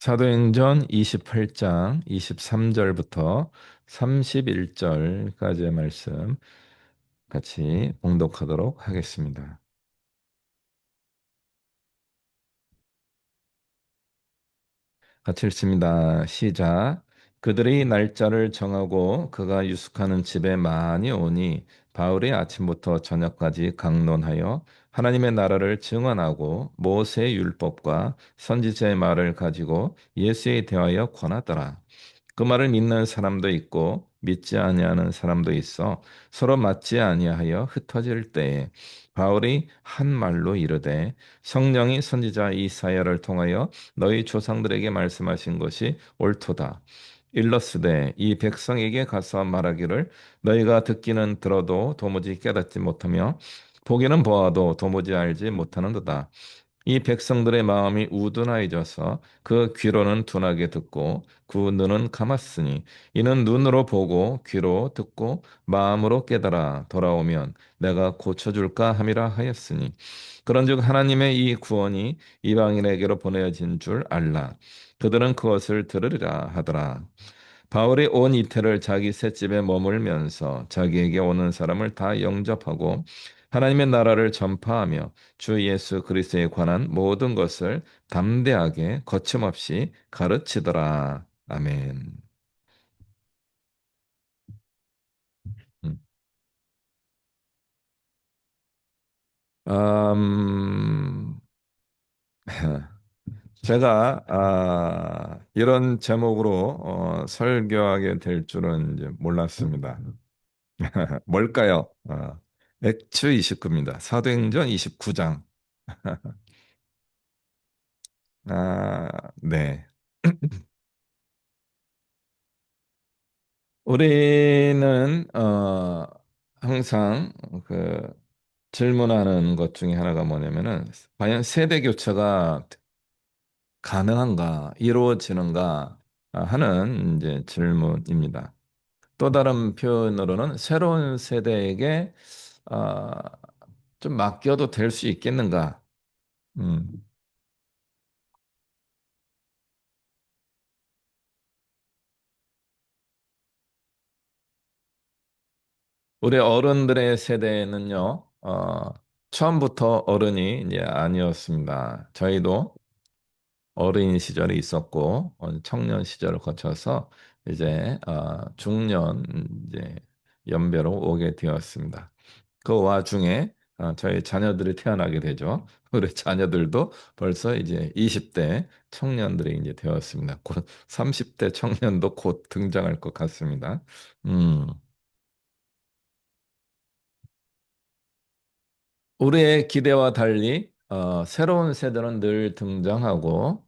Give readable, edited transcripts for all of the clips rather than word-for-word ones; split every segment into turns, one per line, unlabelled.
사도행전 28장 23절부터 31절까지의 말씀 같이 봉독하도록 하겠습니다. 같이 읽습니다. 시작. 그들이 날짜를 정하고 그가 유숙하는 집에 많이 오니 바울이 아침부터 저녁까지 강론하여 하나님의 나라를 증언하고 모세의 율법과 선지자의 말을 가지고 예수에 대하여 권하더라. 그 말을 믿는 사람도 있고 믿지 아니하는 사람도 있어 서로 맞지 아니하여 흩어질 때에 바울이 한 말로 이르되 성령이 선지자 이사야를 통하여 너희 조상들에게 말씀하신 것이 옳도다. 일러스되 이 백성에게 가서 말하기를 너희가 듣기는 들어도 도무지 깨닫지 못하며 보기는 보아도 도무지 알지 못하는도다. 이 백성들의 마음이 우둔하여져서 그 귀로는 둔하게 듣고 그 눈은 감았으니 이는 눈으로 보고 귀로 듣고 마음으로 깨달아 돌아오면 내가 고쳐줄까 함이라 하였으니 그런즉 하나님의 이 구원이 이방인에게로 보내어진 줄 알라. 그들은 그것을 들으리라 하더라. 바울이 온 이태를 자기 셋집에 머물면서 자기에게 오는 사람을 다 영접하고 하나님의 나라를 전파하며 주 예수 그리스도에 관한 모든 것을 담대하게 거침없이 가르치더라. 아멘. 음. 음, 제가 이런 제목으로 설교하게 될 줄은 이제 몰랐습니다. 뭘까요? 액츠 29입니다. 사도행전 29장. 네. 우리는 항상 그 질문하는 것 중에 하나가 뭐냐면은 과연 세대 교체가 가능한가, 이루어지는가 하는 이제 질문입니다. 또 다른 표현으로는 새로운 세대에게 어, 좀 맡겨도 될 수 있겠는가? 음. 우리 어른들의 세대는요, 처음부터 어른이 이제 아니었습니다. 저희도 어린 시절이 있었고, 청년 시절을 거쳐서 이제 중년 이제 연배로 오게 되었습니다. 그 와중에 저희 자녀들이 태어나게 되죠. 우리 자녀들도 벌써 이제 20대 청년들이 이제 되었습니다. 곧 30대 청년도 곧 등장할 것 같습니다. 음. 우리의 기대와 달리 새로운 세대는 늘 등장하고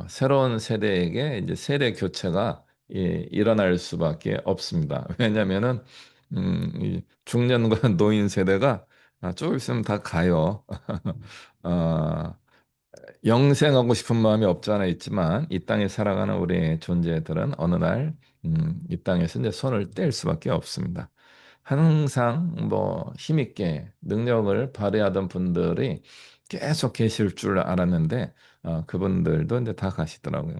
새로운 세대에게 이제 세대 교체가 일어날 수밖에 없습니다. 왜냐하면은 이 중년과 노인 세대가 조금 있으면 다 가요. 어, 영생하고 싶은 마음이 없지 않아 있지만 이 땅에 살아가는 우리의 존재들은 어느 날 이 땅에서 이제 손을 뗄 수밖에 없습니다. 항상 뭐 힘있게 능력을 발휘하던 분들이 계속 계실 줄 알았는데 그분들도 이제 다 가시더라고요.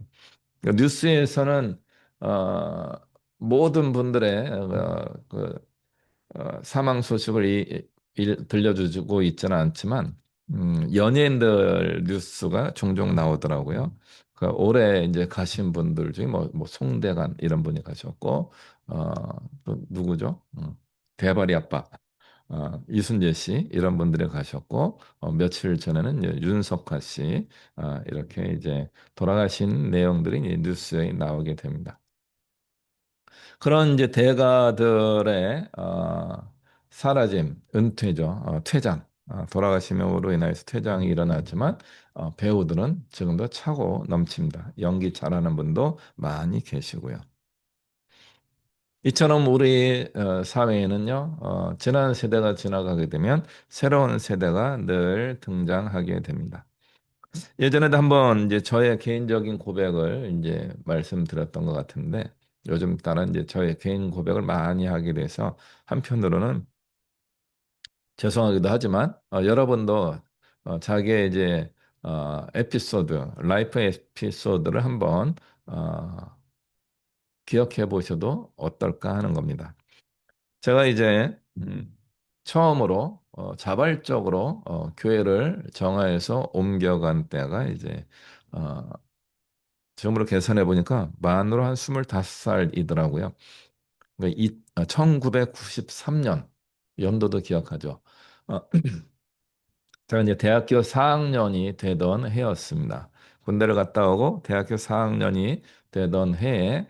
그러니까 뉴스에서는 어, 모든 분들의 사망 소식을 들려주고 있지는 않지만 연예인들 뉴스가 종종 나오더라고요. 그 올해 이제 가신 분들 중에 뭐 송대관 이런 분이 가셨고 어, 또 누구죠? 대발이 아빠 이순재 씨 이런 분들이 가셨고 며칠 전에는 이제 윤석화 씨 이렇게 이제 돌아가신 내용들이 이제 뉴스에 나오게 됩니다. 그런 이제 대가들의 사라짐, 은퇴죠. 퇴장. 돌아가심으로 인해서 퇴장이 일어났지만 배우들은 지금도 차고 넘칩니다. 연기 잘하는 분도 많이 계시고요. 이처럼 우리 사회에는요, 지난 세대가 지나가게 되면 새로운 세대가 늘 등장하게 됩니다. 예전에도 한번 이제 저의 개인적인 고백을 이제 말씀드렸던 것 같은데 요즘 따라 이제 저의 개인 고백을 많이 하게 돼서 한편으로는 죄송하기도 하지만 여러분도 자기의 이제 라이프 에피소드를 한번 어, 기억해 보셔도 어떨까 하는 겁니다. 제가 이제 처음으로 자발적으로 교회를 정하여서 옮겨간 때가 이제 어, 지금으로 계산해 보니까 만으로 한 25살이더라고요. 그러니까 1993년 연도도 기억하죠. 어, 제가 이제 대학교 4학년이 되던 해였습니다. 군대를 갔다 오고 대학교 4학년이 되던 해에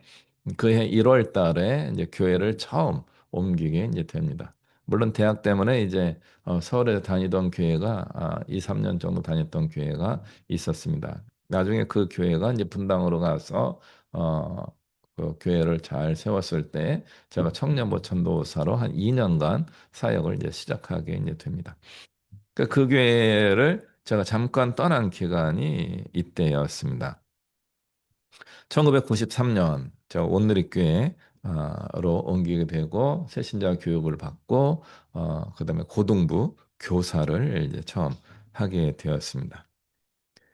그 해 1월 달에 이제 교회를 처음 옮기게 이제 됩니다. 물론 대학 때문에 이제 서울에 다니던 교회가 2, 3년 정도 다녔던 교회가 있었습니다. 나중에 그 교회가 이제 분당으로 가서 어, 그 교회를 잘 세웠을 때 제가 청년부 전도사로 한 2년간 사역을 이제 시작하게 이제 됩니다. 그 교회를 제가 잠깐 떠난 기간이 이때였습니다. 1993년 제가 온누리교회로 옮기게 되고 새신자 교육을 받고 그다음에 고등부 교사를 이제 처음 하게 되었습니다.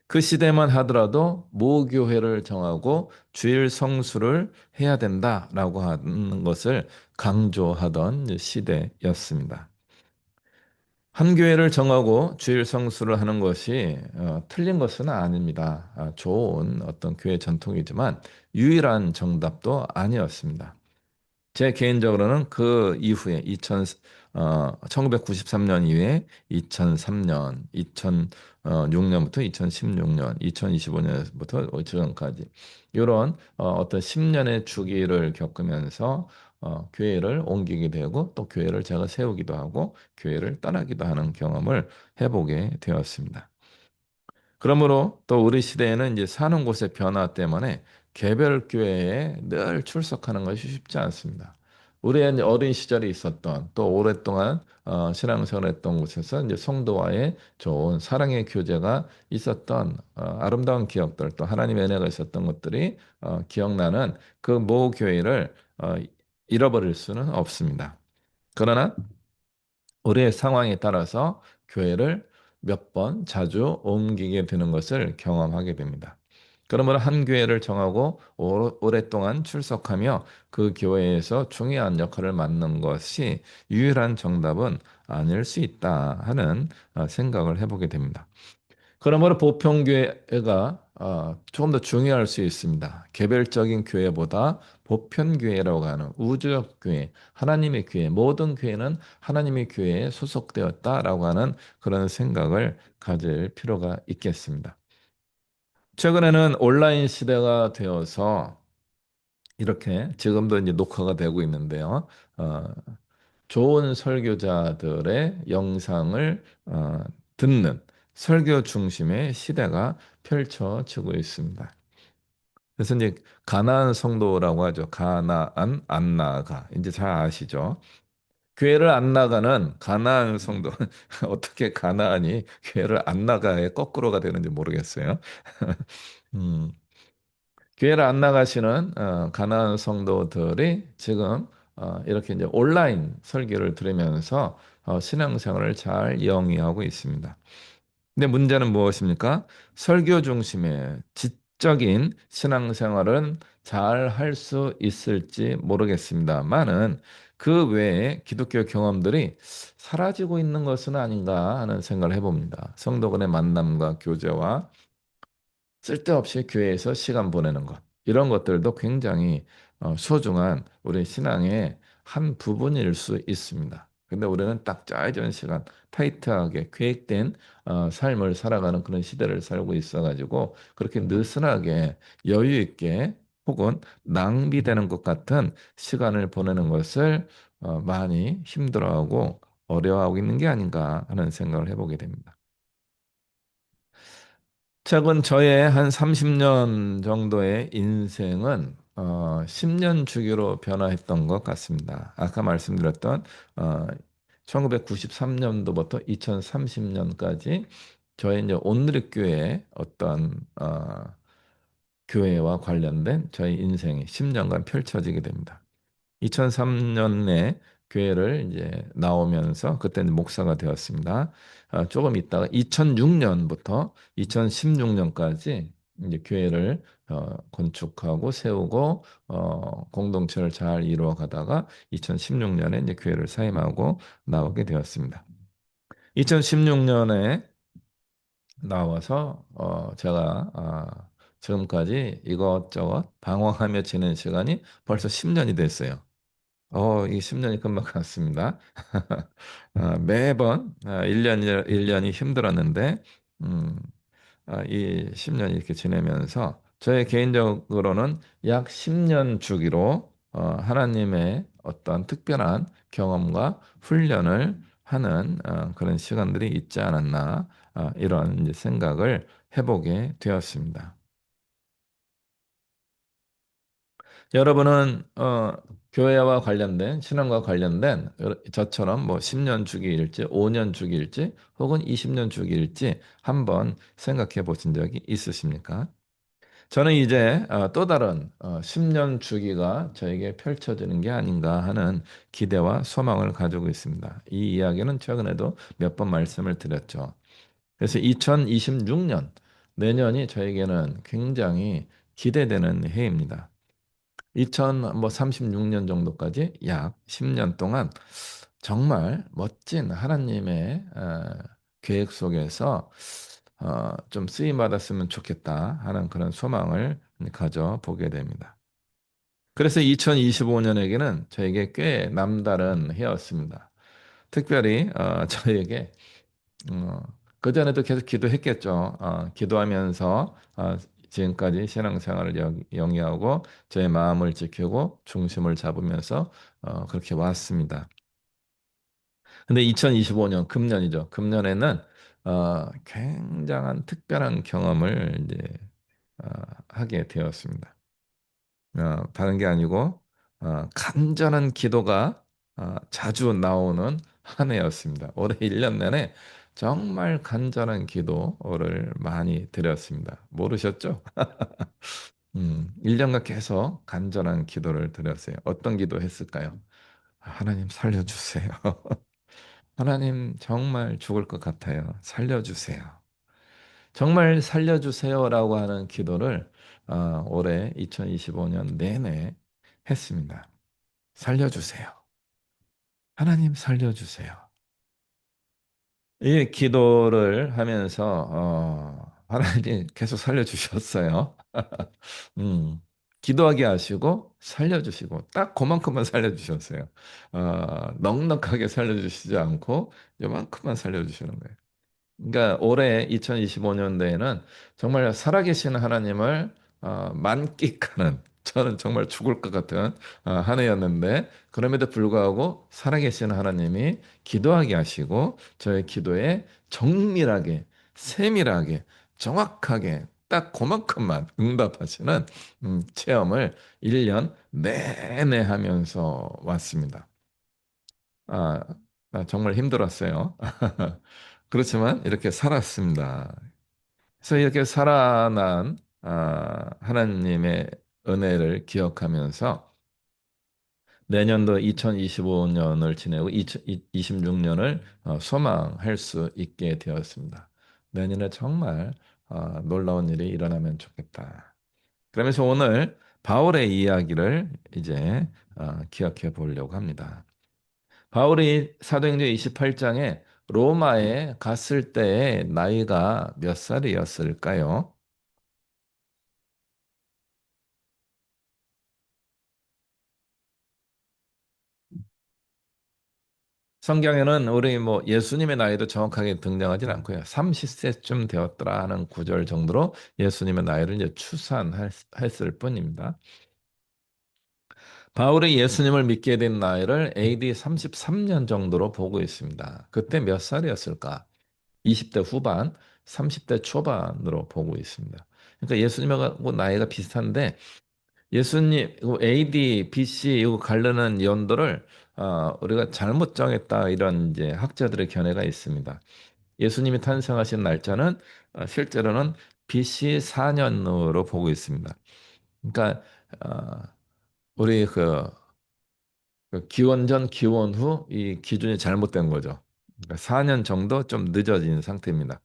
그 시대만 하더라도 모교회를 정하고 주일 성수를 해야 된다라고 하는 것을 강조하던 시대였습니다. 한 교회를 정하고 주일 성수를 하는 것이 틀린 것은 아닙니다. 좋은 어떤 교회 전통이지만 유일한 정답도 아니었습니다. 제 개인적으로는 그 이후에 1993년 이후에 2003년, 2006년부터 2016년, 2025년부터 지금까지 이런 어떤 10년의 주기를 겪으면서 교회를 옮기게 되고 또 교회를 제가 세우기도 하고 교회를 떠나기도 하는 경험을 해보게 되었습니다. 그러므로 또 우리 시대에는 이제 사는 곳의 변화 때문에 개별 교회에 늘 출석하는 것이 쉽지 않습니다. 우리의 이제 어린 시절에 있었던 또 오랫동안 신앙생활했던 곳에서 이제 성도와의 좋은 사랑의 교제가 있었던 아름다운 기억들 또 하나님의 은혜가 있었던 것들이 기억나는 그 모 교회를 잃어버릴 수는 없습니다. 그러나 우리의 상황에 따라서 교회를 몇 번 자주 옮기게 되는 것을 경험하게 됩니다. 그러므로 한 교회를 정하고 오랫동안 출석하며 그 교회에서 중요한 역할을 맡는 것이 유일한 정답은 아닐 수 있다 하는 생각을 해보게 됩니다. 그러므로 보편교회가 조금 더 중요할 수 있습니다. 개별적인 교회보다 보편교회라고 하는 우주적 교회, 하나님의 교회, 모든 교회는 하나님의 교회에 소속되었다라고 하는 그런 생각을 가질 필요가 있겠습니다. 최근에는 온라인 시대가 되어서 이렇게 지금도 이제 녹화가 되고 있는데요. 어, 좋은 설교자들의 영상을 듣는 설교 중심의 시대가 펼쳐지고 있습니다. 그래서 이제 가나안 성도라고 하죠. 가나안 안 나아가. 이제 잘 아시죠? 교회를 안 나가는 가나안 성도 어떻게 가나안이 교회를 안 나가에 거꾸로가 되는지 모르겠어요. 음, 교회를 안 나가시는 가나안 성도들이 지금 이렇게 이제 온라인 설교를 들으면서 신앙생활을 잘 영위하고 있습니다. 근데 문제는 무엇입니까? 설교 중심의 지적인 신앙생활은 잘 할 수 있을지 모르겠습니다만은 그 외에 기독교 경험들이 사라지고 있는 것은 아닌가 하는 생각을 해봅니다. 성도 간의 만남과 교제와 쓸데없이 교회에서 시간 보내는 것. 이런 것들도 굉장히 소중한 우리 신앙의 한 부분일 수 있습니다. 근데 우리는 딱 짜여진 시간, 타이트하게 계획된 삶을 살아가는 그런 시대를 살고 있어가지고 그렇게 느슨하게 여유 있게 혹은 낭비되는 것 같은 시간을 보내는 것을 많이 힘들어하고 어려워하고 있는 게 아닌가 하는 생각을 해보게 됩니다. 최근 저의 한 30년 정도의 인생은 10년 주기로 변화했던 것 같습니다. 아까 말씀드렸던 1993년도부터 2030년까지 저희 이제 온누리교회 어떤 교회와 관련된 저희 인생이 10년간 펼쳐지게 됩니다. 2003년에 교회를 이제 나오면서 그때 이제 목사가 되었습니다. 조금 있다가 2006년부터 2016년까지 이제 교회를 건축하고 세우고 공동체를 잘 이루어 가다가 2016년에 이제 교회를 사임하고 나오게 되었습니다. 2016년에 나와서 제가 지금까지 이것저것 방황하며 지낸 시간이 벌써 10년이 됐어요. 이 10년이 금방 갔습니다. 매번 1년이 힘들었는데 음, 이 10년이 이렇게 지내면서 저의 개인적으로는 약 10년 주기로 하나님의 어떤 특별한 경험과 훈련을 하는 그런 시간들이 있지 않았나 이런 이제 생각을 해보게 되었습니다. 여러분은 교회와 관련된 신앙과 관련된 저처럼 뭐 10년 주기일지 5년 주기일지 혹은 20년 주기일지 한번 생각해 보신 적이 있으십니까? 저는 이제 또 다른 10년 주기가 저에게 펼쳐지는 게 아닌가 하는 기대와 소망을 가지고 있습니다. 이 이야기는 최근에도 몇 번 말씀을 드렸죠. 그래서 2026년 내년이 저에게는 굉장히 기대되는 해입니다. 2036년 정도까지 약 10년 동안 정말 멋진 하나님의 계획 속에서 좀 쓰임 받았으면 좋겠다 하는 그런 소망을 가져보게 됩니다. 그래서 2025년에게는 저에게 꽤 남다른 해였습니다. 특별히 저에게 어, 그전에도 계속 기도했겠죠. 기도하면서 지금까지 신앙생활을 영위하고 제 마음을 지키고 중심을 잡으면서 그렇게 왔습니다. 근데 2025년 금년이죠. 금년에는 굉장한 특별한 경험을 이제 어, 하게 되었습니다. 다른 게 아니고 간절한 기도가 자주 나오는 한 해였습니다. 올해 1년 내내 정말 간절한 기도를 많이 드렸습니다. 모르셨죠? 1년간 계속 간절한 기도를 드렸어요. 어떤 기도 했을까요? 하나님 살려주세요. 하나님 정말 죽을 것 같아요. 살려주세요. 정말 살려주세요라고 하는 기도를 올해 2025년 내내 했습니다. 살려주세요. 하나님 살려주세요. 이 기도를 하면서 하나님 계속 살려주셨어요. 음, 기도하게 하시고 살려주시고 딱 그만큼만 살려주셨어요. 넉넉하게 살려주시지 않고 요만큼만 살려주시는 거예요. 그러니까 올해 2025년도에는 정말 살아계신 하나님을 만끽하는 저는 정말 죽을 것 같은 한 해였는데 그럼에도 불구하고 살아계신 하나님이 기도하게 하시고 저의 기도에 정밀하게 세밀하게 정확하게 딱 그만큼만 응답하시는 체험을 1년 내내 하면서 왔습니다. 아, 정말 힘들었어요. 그렇지만 이렇게 살았습니다. 그래서 이렇게 살아난 하나님의 은혜를 기억하면서 내년도 2025년을 지내고 2026년을 소망할 수 있게 되었습니다. 내년에 정말 놀라운 일이 일어나면 좋겠다. 그러면서 오늘 바울의 이야기를 이제 기억해 보려고 합니다. 바울이 사도행전 28장에 로마에 갔을 때의 나이가 몇 살이었을까요? 성경에는 우리 뭐 예수님의 나이도 정확하게 등장하진 않고요. 30세쯤 되었더라 하는 구절 정도로 예수님의 나이를 이제 추산했을 뿐입니다. 바울이 예수님을 믿게 된 나이를 AD 33년 정도로 보고 있습니다. 그때 몇 살이었을까? 20대 후반, 30대 초반으로 보고 있습니다. 그러니까 예수님하고 나이가 비슷한데 예수님 이거 AD, BC 이거 가르는 연도를 우리가 잘못 정했다 이런 이제 학자들의 견해가 있습니다. 예수님이 탄생하신 날짜는 실제로는 BC 4년으로 보고 있습니다. 그러니까 어, 우리 그 그 기원 전, 기원 후 이 기준이 잘못된 거죠. 그러니까 4년 정도 좀 늦어진 상태입니다.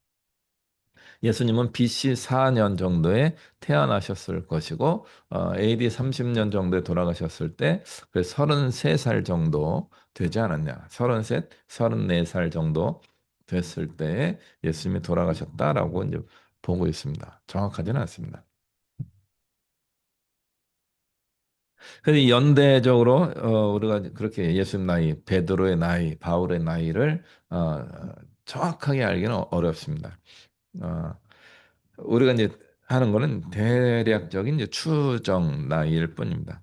예수님은 BC 4년 정도에 태어나셨을 것이고 AD 30년 정도에 돌아가셨을 때 그 33살 정도 되지 않았냐. 33, 34살 정도 됐을 때 예수님이 돌아가셨다라고 이제 보고 있습니다. 정확하지는 않습니다. 근데 연대적으로 우리가 그렇게 예수님 나이, 베드로의 나이, 바울의 나이를 정확하게 알기는 어렵습니다. 어, 우리가 이제 하는 거는 대략적인 이제 추정 나이일 뿐입니다.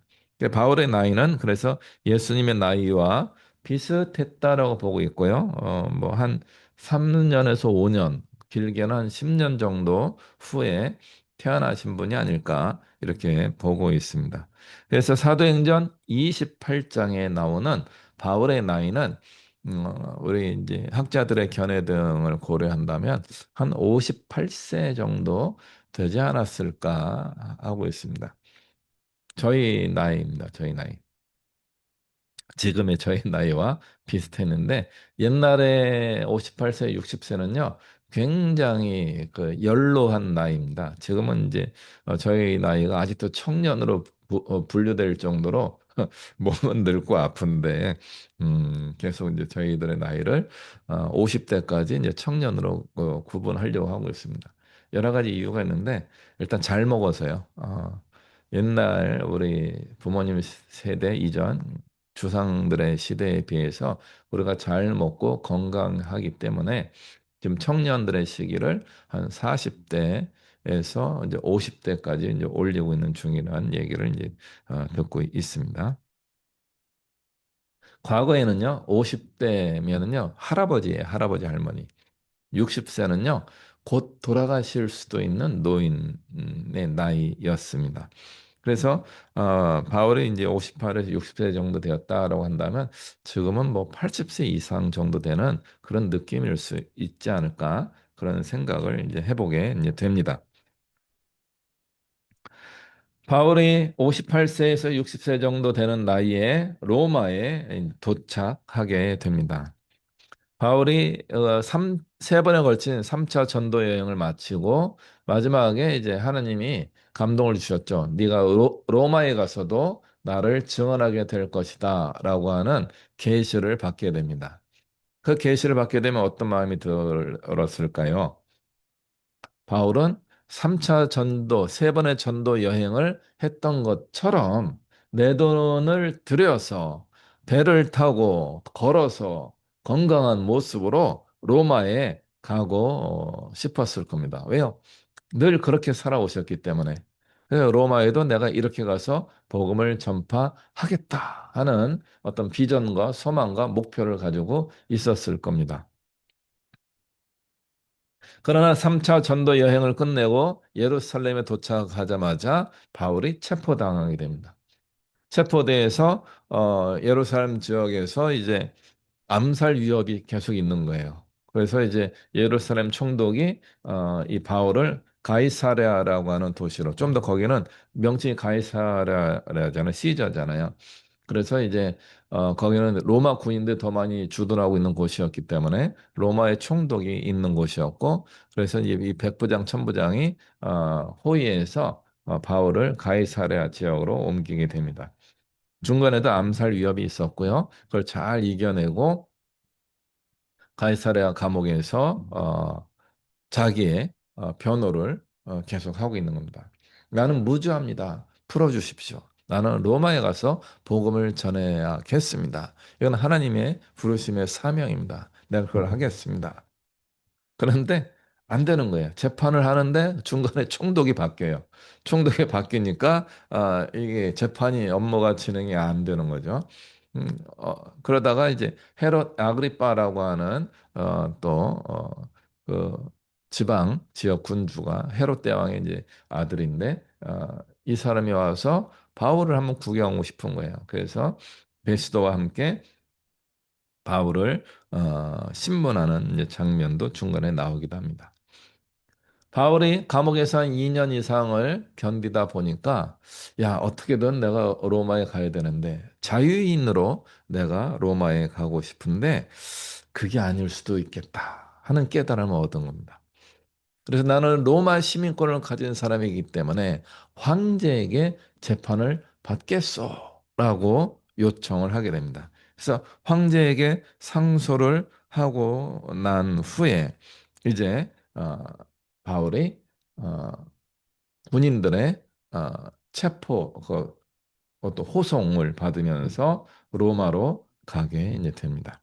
바울의 나이는 그래서 예수님의 나이와 비슷했다라고 보고 있고요. 뭐 한 3년에서 5년, 길게는 한 10년 정도 후에 태어나신 분이 아닐까 이렇게 보고 있습니다. 그래서 사도행전 28장에 나오는 바울의 나이는 우리 이제 학자들의 견해 등을 고려한다면 한 58세 정도 되지 않았을까 하고 있습니다. 저희 나이입니다. 저희 나이. 지금의 저희 나이와 비슷했는데 옛날에 58세, 60세는요. 굉장히 그 연로한 나이입니다. 지금은 이제 저희 나이가 아직도 청년으로 분류될 정도로 몸은 늙고 아픈데 계속 이제 저희들의 나이를 50대까지 이제 청년으로 구분하려고 하고 있습니다. 여러 가지 이유가 있는데 일단 잘 먹어서요. 옛날 우리 부모님 세대 이전 주상들의 시대에 비해서 우리가 잘 먹고 건강하기 때문에 지금 청년들의 시기를 한 40대에서 이제 50대까지 이제 올리고 있는 중이라는 얘기를 이제 듣고 있습니다. 과거에는요, 50대면은요, 할아버지예요, 할아버지 할머니. 60세는요, 곧 돌아가실 수도 있는 노인의 나이였습니다. 그래서 바울이 이제 58에서 60세 정도 되었다라고 한다면 지금은 뭐 80세 이상 정도 되는 그런 느낌일 수 있지 않을까 그런 생각을 이제 해보게 이제 됩니다. 바울이 58세에서 60세 정도 되는 나이에 로마에 도착하게 됩니다. 바울이 세 번에 걸친 3차 전도 여행을 마치고 마지막에 이제 하나님이 감동을 주셨죠. 네가 로마에 가서도 나를 증언하게 될 것이다라고 하는 계시를 받게 됩니다. 그 계시를 받게 되면 어떤 마음이 들었을까요? 바울은 3차 전도, 세 번의 전도 여행을 했던 것처럼 내 돈을 들여서 배를 타고 걸어서 건강한 모습으로 로마에 가고 싶었을 겁니다. 왜요? 늘 그렇게 살아오셨기 때문에. 그래서 로마에도 내가 이렇게 가서 복음을 전파하겠다 하는 어떤 비전과 소망과 목표를 가지고 있었을 겁니다. 그러나 3차 전도 여행을 끝내고 예루살렘에 도착하자마자 바울이 체포당하게 됩니다. 체포돼서 예루살렘 지역에서 이제 암살 위협이 계속 있는 거예요. 그래서 이제 예루살렘 총독이 이 바울을 가이사랴라고 하는 도시로 좀 더 거기는 명칭이 가이사랴잖아요. 시저잖아요. 그래서 이제 거기는 로마 군인들 더 많이 주둔하고 있는 곳이었기 때문에 로마의 총독이 있는 곳이었고 그래서 이제 이 백부장 천부장이 호위해서 바울을 가이사랴 지역으로 옮기게 됩니다. 중간에도 암살 위협이 있었고요. 그걸 잘 이겨내고 가이사랴 감옥에서 자기의 변호를 계속 하고 있는 겁니다. 나는 무죄합니다. 풀어주십시오. 나는 로마에 가서 복음을 전해야겠습니다. 이건 하나님의 부르심의 사명입니다. 내가 그걸 하겠습니다. 그런데 안 되는 거예요. 재판을 하는데 중간에 총독이 바뀌어요. 총독이 바뀌니까 이게 재판이 업무가 진행이 안 되는 거죠. 음, 그러다가 이제 헤롯 아그리빠라고 하는 그 지방 지역 군주가 헤롯 대왕의 이제 아들인데 이 사람이 와서 바울을 한번 구경하고 싶은 거예요. 그래서 베스도와 함께 바울을 신문하는 이제 장면도 중간에 나오기도 합니다. 바울이 감옥에서 한 2년 이상을 견디다 보니까, 야, 어떻게든 내가 로마에 가야 되는데, 자유인으로 내가 로마에 가고 싶은데, 그게 아닐 수도 있겠다 하는 깨달음을 얻은 겁니다. 그래서 나는 로마 시민권을 가진 사람이기 때문에 황제에게 재판을 받겠소 라고 요청을 하게 됩니다. 그래서 황제에게 상소를 하고 난 후에 이제 바울이 어, 군인들의 체포 또 호송을 받으면서 로마로 가게 이제 됩니다.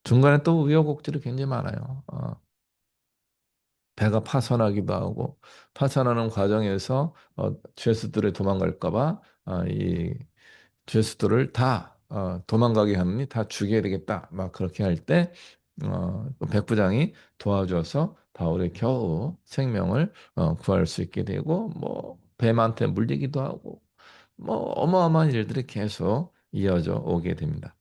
중간에 또 우여곡절이 굉장히 많아요. 배가 파손하기도 하고 파손하는 과정에서 죄수들이 도망갈까 봐 이 죄수들을 다 도망가게 하느니 다 죽여야 되겠다 막 그렇게 할 때 또 백부장이 도와줘서 바울이 겨우 생명을 구할 수 있게 되고 뭐 뱀한테 물리기도 하고 뭐 어마어마한 일들이 계속 이어져 오게 됩니다.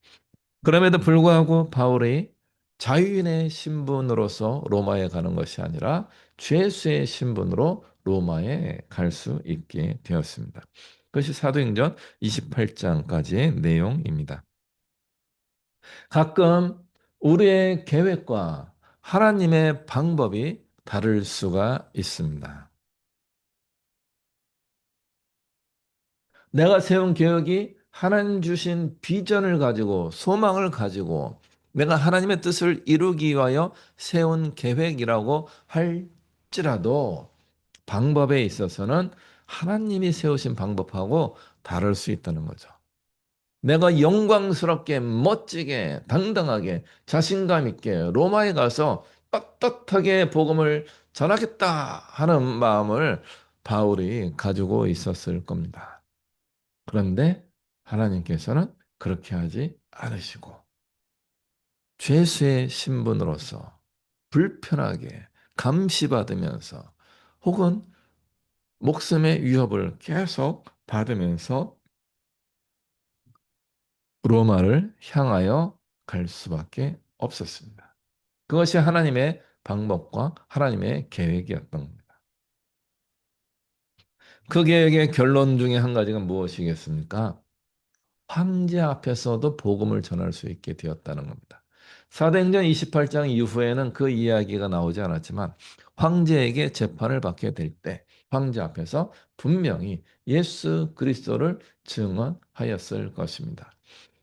그럼에도 불구하고 바울이 자유인의 신분으로서 로마에 가는 것이 아니라 죄수의 신분으로 로마에 갈 수 있게 되었습니다. 그것이 사도행전 28장까지의 내용입니다. 가끔 우리의 계획과 하나님의 방법이 다를 수가 있습니다. 내가 세운 계획이 하나님 주신 비전을 가지고 소망을 가지고 내가 하나님의 뜻을 이루기 위하여 세운 계획이라고 할지라도 방법에 있어서는 하나님이 세우신 방법하고 다를 수 있다는 거죠. 내가 영광스럽게 멋지게 당당하게 자신감 있게 로마에 가서 떳떳하게 복음을 전하겠다 하는 마음을 바울이 가지고 있었을 겁니다. 그런데 하나님께서는 그렇게 하지 않으시고 죄수의 신분으로서 불편하게 감시받으면서 혹은 목숨의 위협을 계속 받으면서 로마를 향하여 갈 수밖에 없었습니다. 그것이 하나님의 방법과 하나님의 계획이었던 겁니다. 그 계획의 결론 중에 한 가지가 무엇이겠습니까? 황제 앞에서도 복음을 전할 수 있게 되었다는 겁니다. 사도행전 28장 이후에는 그 이야기가 나오지 않았지만 황제에게 재판을 받게 될 때 황제 앞에서 분명히 예수 그리스도를 증언하였을 것입니다.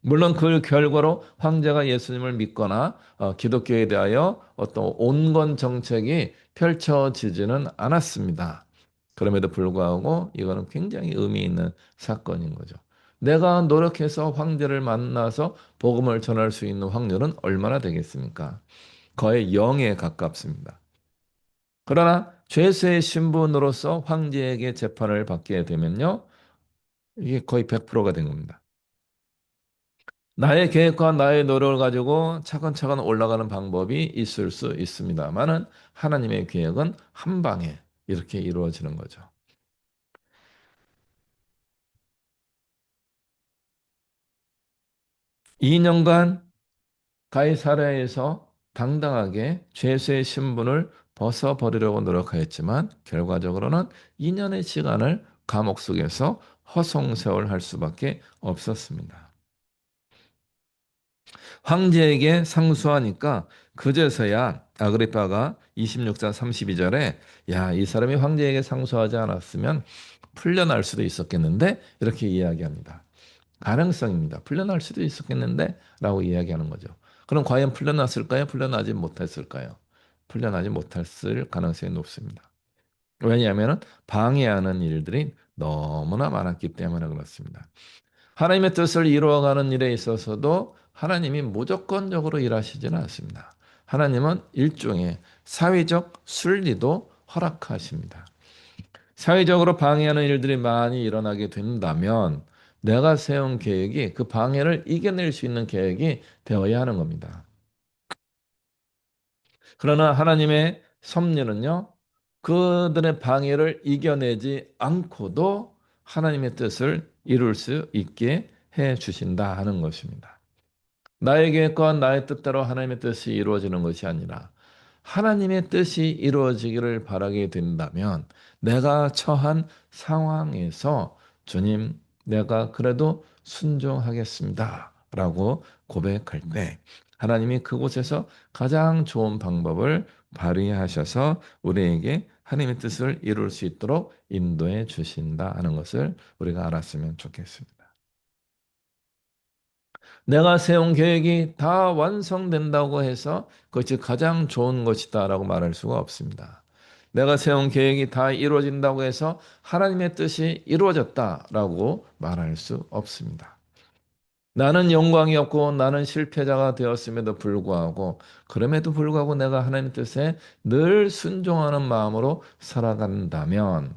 물론 그 결과로 황제가 예수님을 믿거나 기독교에 대하여 어떤 온건 정책이 펼쳐지지는 않았습니다. 그럼에도 불구하고 이거는 굉장히 의미 있는 사건인 거죠. 내가 노력해서 황제를 만나서 복음을 전할 수 있는 확률은 얼마나 되겠습니까? 거의 0에 가깝습니다. 그러나 죄수의 신분으로서 황제에게 재판을 받게 되면요. 이게 거의 100%가 된 겁니다. 나의 계획과 나의 노력을 가지고 차근차근 올라가는 방법이 있을 수 있습니다만은 하나님의 계획은 한 방에 이렇게 이루어지는 거죠. 2년간 가이사랴에서 당당하게 죄수의 신분을 벗어버리려고 노력하였지만 결과적으로는 2년의 시간을 감옥 속에서 허송세월할 수밖에 없었습니다. 황제에게 상수하니까 그제서야 아그리빠가 26장 32절에 야, 이 사람이 황제에게 상수하지 않았으면 풀려날 수도 있었겠는데 이렇게 이야기합니다. 가능성입니다. 풀려날 수도 있었겠는데 라고 이야기하는 거죠. 그럼 과연 풀려났을까요? 풀려나지 못했을까요? 풀려나지 못했을 가능성이 높습니다. 왜냐하면 방해하는 일들이 너무나 많았기 때문에 그렇습니다. 하나님의 뜻을 이루어가는 일에 있어서도 하나님이 무조건적으로 일하시지는 않습니다. 하나님은 일종의 사회적 순리도 허락하십니다. 사회적으로 방해하는 일들이 많이 일어나게 된다면 내가 세운 계획이 그 방해를 이겨낼 수 있는 계획이 되어야 하는 겁니다. 그러나 하나님의 섭리는요, 그들의 방해를 이겨내지 않고도 하나님의 뜻을 이룰 수 있게 해 주신다 하는 것입니다. 나의 계획과 나의 뜻대로 하나님의 뜻이 이루어지는 것이 아니라 하나님의 뜻이 이루어지기를 바라게 된다면 내가 처한 상황에서 주님, 내가 그래도 순종하겠습니다. 라고 고백할 때 하나님이 그곳에서 가장 좋은 방법을 발휘하셔서 우리에게 하나님의 뜻을 이룰 수 있도록 인도해 주신다 하는 것을 우리가 알았으면 좋겠습니다. 내가 세운 계획이 다 완성된다고 해서 그것이 가장 좋은 것이다라고 말할 수가 없습니다. 내가 세운 계획이 다 이루어진다고 해서 하나님의 뜻이 이루어졌다라고 말할 수 없습니다. 나는 영광이 없고 나는 실패자가 되었음에도 불구하고 그럼에도 불구하고 내가 하나님의 뜻에 늘 순종하는 마음으로 살아간다면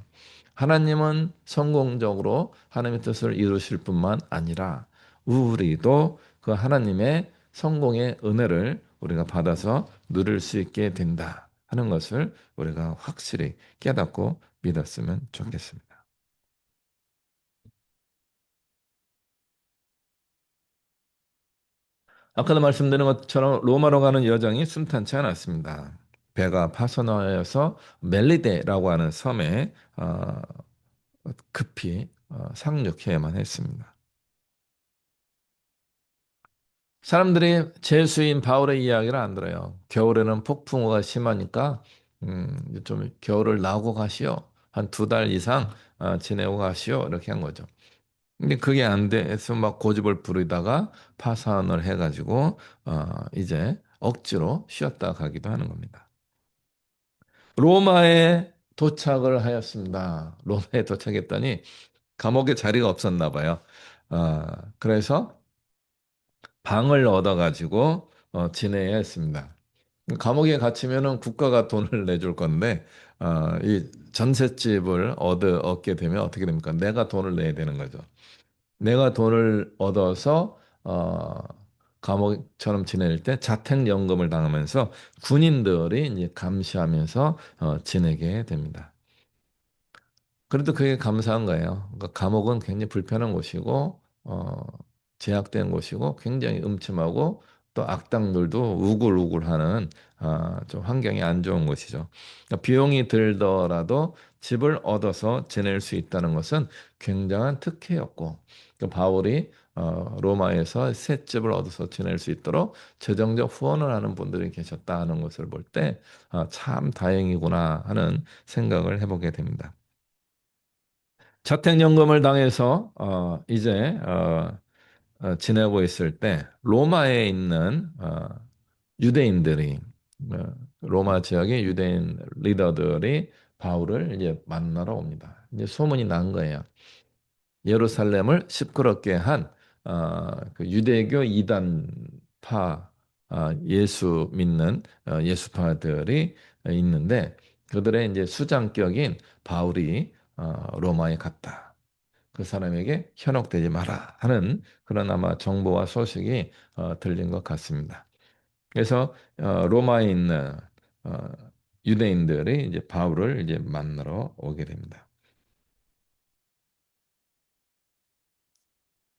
하나님은 성공적으로 하나님의 뜻을 이루실 뿐만 아니라 우리도 그 하나님의 성공의 은혜를 우리가 받아서 누릴 수 있게 된다 하는 것을 우리가 확실히 깨닫고 믿었으면 좋겠습니다. 아까도 말씀드린 것처럼 로마로 가는 여정이 순탄치 않았습니다. 배가 파손하여서 멜리데라고 하는 섬에 급히 상륙해야만 했습니다. 사람들이 죄수인 바울의 이야기를 안 들어요. 겨울에는 폭풍우가 심하니까 좀 겨울을 나고 가시오. 한 2달 이상 지내고 가시오. 이렇게 한 거죠. 근데 그게 안 돼서 막 고집을 부리다가 파산을 해가지고 이제 억지로 쉬었다 가기도 하는 겁니다. 로마에 도착을 하였습니다. 로마에 도착했더니 감옥에 자리가 없었나 봐요. 그래서 방을 얻어가지고 지내야 했습니다. 감옥에 갇히면은 국가가 돈을 내줄 건데 이 전셋집을 얻게 되면 어떻게 됩니까? 내가 돈을 내야 되는 거죠. 내가 돈을 얻어서 감옥처럼 지낼 때 자택연금을 당하면서 군인들이 이제 감시하면서 지내게 됩니다. 그래도 그게 감사한 거예요. 그러니까 감옥은 굉장히 불편한 곳이고, 제약된 곳이고, 굉장히 음침하고, 또 악당들도 우글우글하는 좀 환경이 안 좋은 곳이죠. 그러니까 비용이 들더라도 집을 얻어서 지낼 수 있다는 것은 굉장한 특혜였고, 그 바울이 로마에서 새 집을 얻어서 지낼 수 있도록 재정적 후원을 하는 분들이 계셨다는 것을 볼 때, 참 다행이구나 하는 생각을 해보게 됩니다. 자택연금을 당해서 이제 지내고 있을 때 로마에 있는 유대인들이 로마 지역의 유대인 리더들이 바울을 이제 만나러 옵니다. 이제 소문이 난 거예요. 예루살렘을 시끄럽게 한 그 유대교 이단파 예수 믿는 예수파들이 있는데 그들의 이제 수장격인 바울이 로마에 갔다. 그 사람에게 현혹되지 마라 하는 그런 아마 정보와 소식이 들린 것 같습니다. 그래서 로마에 있는 어, 유대인들이 이제 바울을 이제 만나러 오게 됩니다.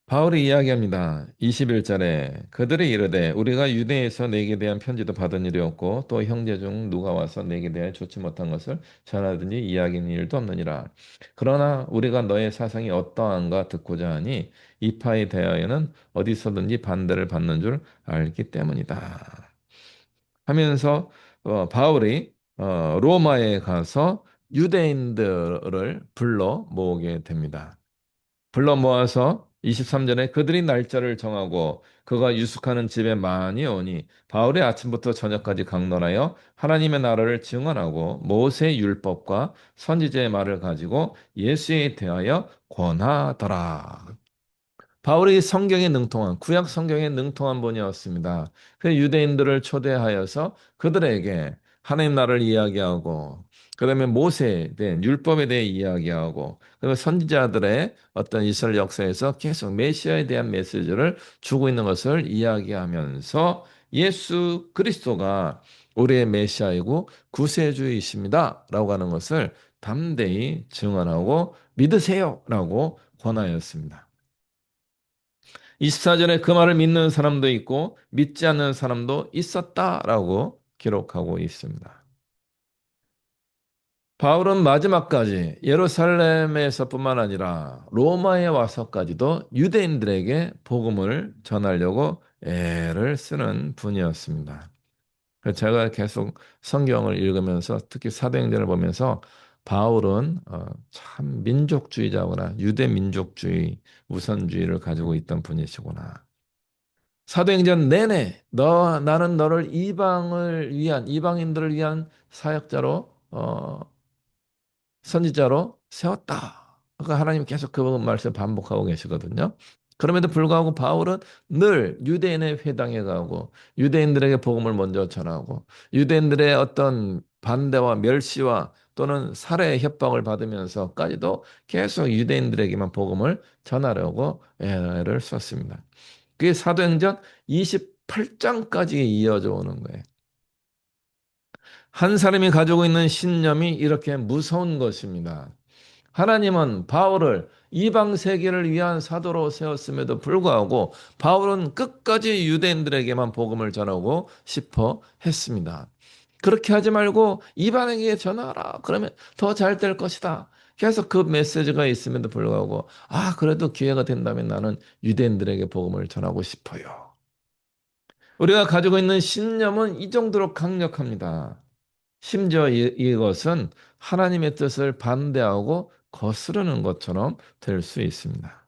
바울이 이야기합니다. 21절에 그들이 이르되 우리가 유대에서 내게 대한 편지도 받은 일이 없고 또 형제 중 누가 와서 내게 대하여 좋지 못한 것을 전하든지 이야기는 일도 없느니라. 그러나 우리가 너의 사상이 어떠한가 듣고자 하니 이파에 대하여는 어디서든지 반대를 받는 줄 알기 때문이다. 하면서 바울이 로마에 가서 유대인들을 불러 모으게 됩니다. 불러 모아서 23절에 그들이 날짜를 정하고 그가 유숙하는 집에 많이 오니 바울이 아침부터 저녁까지 강론하여 하나님의 나라를 증언하고 모세 율법과 선지자의 말을 가지고 예수에 대하여 권하더라. 바울이 성경에 능통한 구약 성경에 능통한 분이었습니다. 그 유대인들을 초대하여서 그들에게 하나님 나라를 이야기하고 그다음에 모세에 대한 율법에 대해 이야기하고 그다음에 선지자들의 어떤 이스라엘 역사에서 계속 메시아에 대한 메시지를 주고 있는 것을 이야기하면서 예수 그리스도가 우리의 메시아이고 구세주이십니다라고 하는 것을 담대히 증언하고 믿으세요라고 권하였습니다. 24절에 그 말을 믿는 사람도 있고 믿지 않는 사람도 있었다라고 기록하고 있습니다. 바울은 마지막까지 예루살렘에서뿐만 아니라 로마에 와서까지도 유대인들에게 복음을 전하려고 애를 쓰는 분이었습니다. 그래서 제가 계속 성경을 읽으면서 특히 사도행전을 보면서 바울은 참 민족주의자거나 유대 민족주의 우선주의를 가지고 있던 분이시구나. 사도행전 내내 나는 너를 이방인들을 위한 사역자로 선지자로 세웠다. 그러니까 하나님 계속 그 말씀 반복하고 계시거든요. 그럼에도 불구하고 바울은 늘 유대인의 회당에 가고 유대인들에게 복음을 먼저 전하고 유대인들의 어떤 반대와 멸시와 또는 살해 협박을 받으면서까지도 계속 유대인들에게만 복음을 전하려고 애를 썼습니다. 그게 사도행전 28장까지 이어져 오는 거예요. 한 사람이 가지고 있는 신념이 이렇게 무서운 것입니다. 하나님은 바울을 이방 세계를 위한 사도로 세웠음에도 불구하고 바울은 끝까지 유대인들에게만 복음을 전하고 싶어 했습니다. 그렇게 하지 말고 이방에게 전하라. 그러면 더 잘 될 것이다. 계속 그 메시지가 있음에도 불구하고 그래도 기회가 된다면 나는 유대인들에게 복음을 전하고 싶어요. 우리가 가지고 있는 신념은 이 정도로 강력합니다. 심지어 이것은 하나님의 뜻을 반대하고 거스르는 것처럼 될 수 있습니다.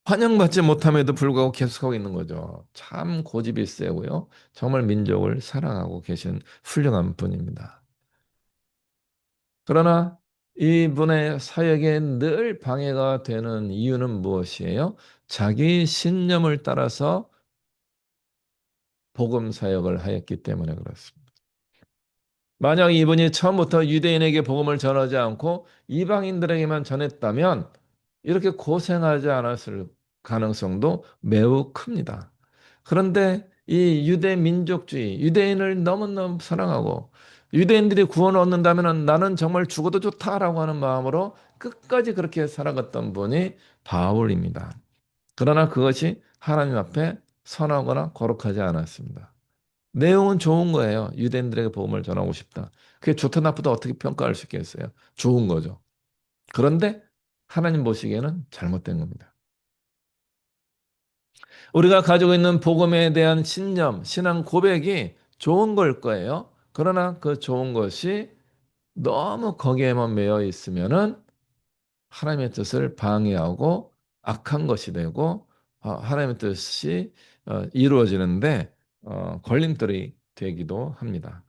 환영받지 못함에도 불구하고 계속하고 있는 거죠. 참 고집이 세고요. 정말 민족을 사랑하고 계신 훌륭한 분입니다. 그러나 이분의 사역에 늘 방해가 되는 이유는 무엇이에요? 자기 신념을 따라서 복음 사역을 하였기 때문에 그렇습니다. 만약 이분이 처음부터 유대인에게 복음을 전하지 않고 이방인들에게만 전했다면 이렇게 고생하지 않았을 가능성도 매우 큽니다. 그런데 이 유대 민족주의, 유대인을 너무너무 사랑하고 유대인들이 구원을 얻는다면 나는 정말 죽어도 좋다라고 하는 마음으로 끝까지 그렇게 살아갔던 분이 바울입니다. 그러나 그것이 하나님 앞에 선하거나 거룩하지 않았습니다. 내용은 좋은 거예요. 유대인들에게 복음을 전하고 싶다. 그게 좋다 나쁘다 어떻게 평가할 수 있겠어요? 좋은 거죠. 그런데 하나님 보시기에는 잘못된 겁니다. 우리가 가지고 있는 복음에 대한 신념, 신앙 고백이 좋은 걸 거예요. 그러나 그 좋은 것이 너무 거기에만 매여 있으면은 하나님의 뜻을 방해하고 악한 것이 되고 하나님의 뜻이 이루어지는데 걸림돌이 되기도 합니다.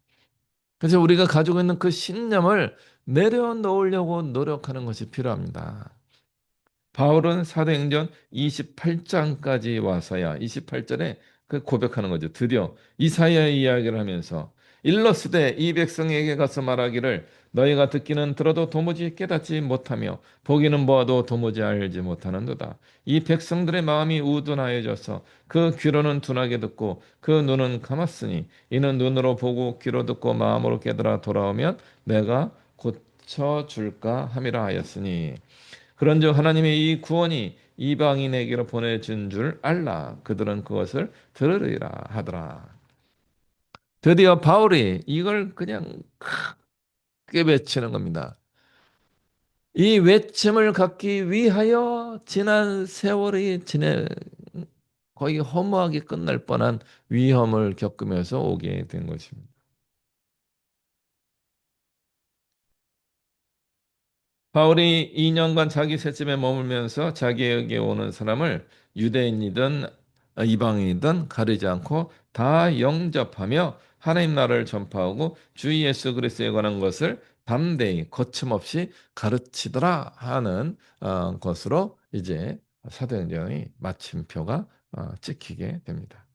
그래서 우리가 가지고 있는 그 신념을 내려놓으려고 노력하는 것이 필요합니다. 바울은 사도행전 28장까지 와서야 28절에 그 고백하는 거죠. 드디어 이사야의 이야기를 하면서 일러스되 이 백성에게 가서 말하기를 너희가 듣기는 들어도 도무지 깨닫지 못하며 보기는 보아도 도무지 알지 못하는도다. 이 백성들의 마음이 우둔하여져서 그 귀로는 둔하게 듣고 그 눈은 감았으니 이는 눈으로 보고 귀로 듣고 마음으로 깨달아 돌아오면 내가 고쳐 줄까 함이라 하였으니 그런즉 하나님의 이 구원이 이방인에게로 보내진 줄 알라. 그들은 그것을 들으리라 하더라. 드디어 바울이 이걸 그냥 크게 외치는 겁니다. 이 외침을 갖기 위하여 지난 세월이 거의 허무하게 끝날 뻔한 위험을 겪으면서 오게 된 것입니다. 바울이 2년간 자기 새집에 머물면서 자기에게 오는 사람을 유대인이든 이방인이든 가리지 않고 다 영접하며 하나님 나라를 전파하고 주 예수 그리스도에 관한 것을 담대히 거침없이 가르치더라 하는 것으로 이제 사도행전의 마침표가 찍히게 됩니다.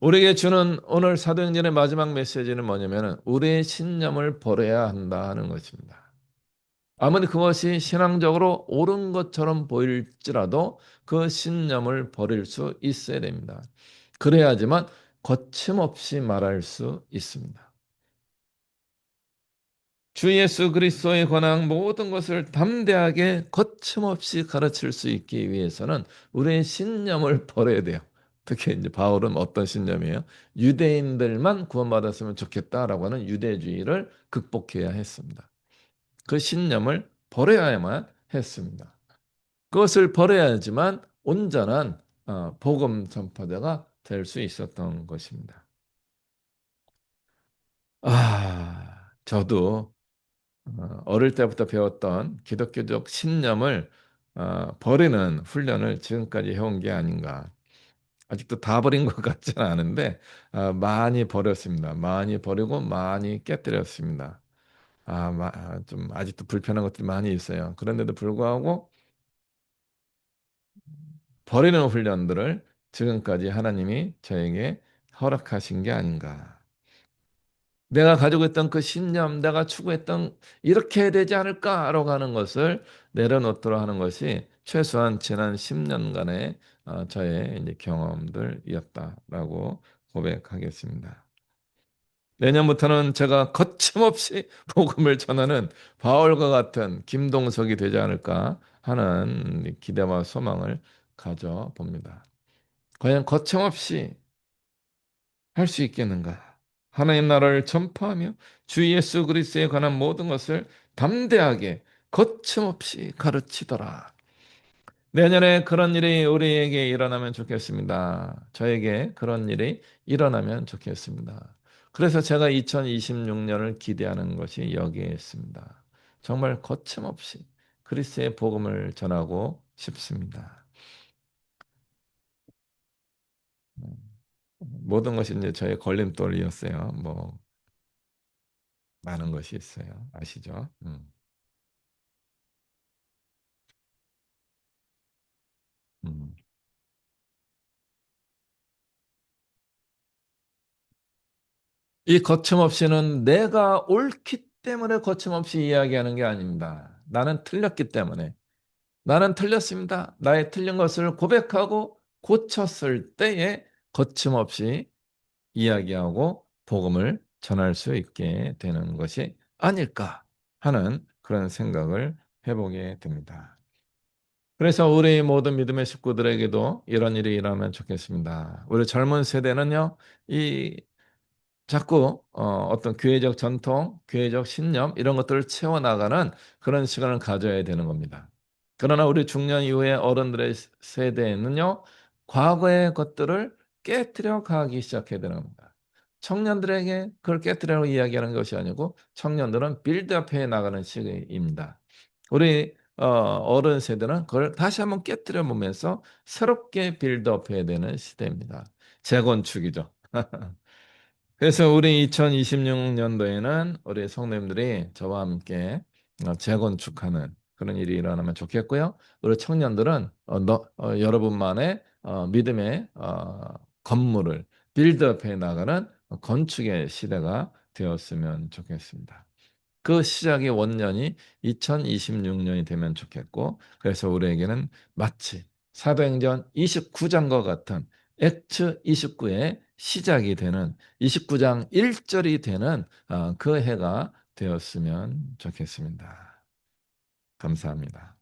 우리에게 주는 오늘 사도행전의 마지막 메시지는 뭐냐면 우리의 신념을 버려야 한다 하는 것입니다. 아무리 그것이 신앙적으로 옳은 것처럼 보일지라도 그 신념을 버릴 수 있어야 됩니다. 그래야지만 거침없이 말할 수 있습니다. 주 예수 그리스도에 관한 모든 것을 담대하게 거침없이 가르칠 수 있기 위해서는 우리의 신념을 버려야 돼요. 특히 이제 바울은 어떤 신념이에요? 유대인들만 구원받았으면 좋겠다라고 하는 유대주의를 극복해야 했습니다. 그 신념을 버려야만 했습니다. 그것을 버려야지만 온전한 복음 전파자가 될 수 있었던 것입니다. 저도 어릴 때부터 배웠던 기독교적 신념을 버리는 훈련을 지금까지 해온 게 아닌가. 아직도 다 버린 것 같지는 않은데 많이 버렸습니다. 많이 버리고 많이 깨뜨렸습니다. 좀 아직도 불편한 것들이 많이 있어요. 그런데도 불구하고 버리는 훈련들을 지금까지 하나님이 저에게 허락하신 게 아닌가. 내가 가지고 있던 그 신념, 내가 추구했던 이렇게 해야 되지 않을까라고 하는 것을 내려놓도록 하는 것이 최소한 지난 10년간의 저의 이제 경험들이었다라고 고백하겠습니다. 내년부터는 제가 거침없이 복음을 전하는 바울과 같은 김동석이 되지 않을까 하는 기대와 소망을 가져봅니다. 과연 거침없이 할 수 있겠는가? 하나님 나라를 전파하며 주 예수 그리스도에 관한 모든 것을 담대하게 거침없이 가르치더라. 내년에 그런 일이 우리에게 일어나면 좋겠습니다. 저에게 그런 일이 일어나면 좋겠습니다. 그래서 제가 2026년을 기대하는 것이 여기에 있습니다. 정말 거침없이 그리스도의 복음을 전하고 싶습니다. 모든 것이 이제 저의 걸림돌이었어요. 뭐 많은 것이 있어요. 아시죠? 음. 이 거침없이는 내가 옳기 때문에 거침없이 이야기하는 게 아닙니다. 나는 틀렸기 때문에. 나는 틀렸습니다. 나의 틀린 것을 고백하고 고쳤을 때에 거침없이 이야기하고 복음을 전할 수 있게 되는 것이 아닐까 하는 그런 생각을 해보게 됩니다. 그래서 우리 모든 믿음의 식구들에게도 이런 일이 일어나면 좋겠습니다. 우리 젊은 세대는요, 이 자꾸 어떤 교회적 전통, 교회적 신념 이런 것들을 채워나가는 그런 시간을 가져야 되는 겁니다. 그러나 우리 중년 이후의 어른들의 세대는요, 과거의 것들을 깨뜨려 가기 시작해야 되는 겁니다. 청년들에게 그걸 깨뜨리라고 이야기하는 것이 아니고 청년들은 빌드업해 나가는 시기입니다. 우리 어른 세대는 그걸 다시 한번 깨뜨려 보면서 새롭게 빌드업해야 되는 시대입니다. 재건축이죠. 그래서 우리 2026년도에는 우리 성도님들이 저와 함께 재건축하는 그런 일이 일어나면 좋겠고요. 우리 청년들은 여러분만의 믿음의 건물을 빌드업해 나가는 건축의 시대가 되었으면 좋겠습니다. 그 시작의 원년이 2026년이 되면 좋겠고, 그래서 우리에게는 마치 사도행전 29장과 같은 액츠 29의 시작이 되는 29장 1절이 되는 그 해가 되었으면 좋겠습니다. 감사합니다.